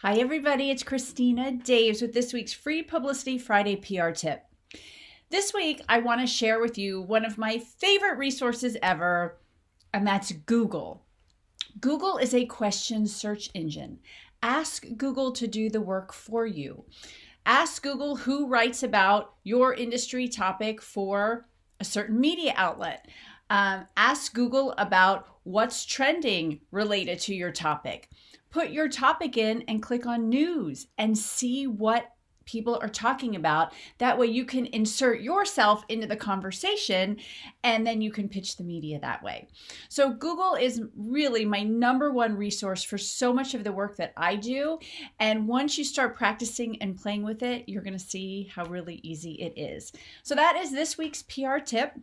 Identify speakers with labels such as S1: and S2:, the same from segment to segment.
S1: Hi, everybody. It's Christina Daves with this week's Free Publicity Friday PR tip. This week, I want to share with you one of my favorite resources ever, and that's Google. Google is a question search engine. Ask Google to do the work for you. Ask Google who writes about your industry topic for a certain media outlet. Ask Google about what's trending related to your topic. Put your topic in and click on news and see what people are talking about. That way you can insert yourself into the conversation and then you can pitch the media that way. So Google is really my number one resource for so much of the work that I do. And once you start practicing and playing with it, you're going to see how really easy it is. So that is this week's PR tip.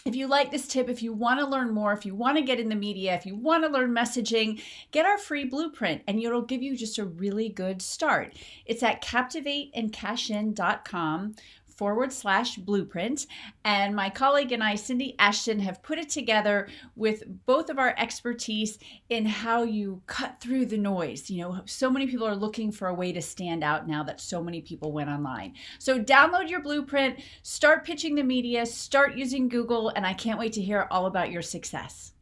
S1: If you like this tip, if you want to learn more, if you want to get in the media, if you want to learn messaging, get our free blueprint and it'll give you just a really good start. It's at captivateandcashin.com/blueprint. And my colleague and I, Cindy Ashton, have put it together with both of our expertise in how you cut through the noise. You know, so many people are looking for a way to stand out now that so many people went online. So download your blueprint, start pitching the media, start using Google, and I can't wait to hear all about your success.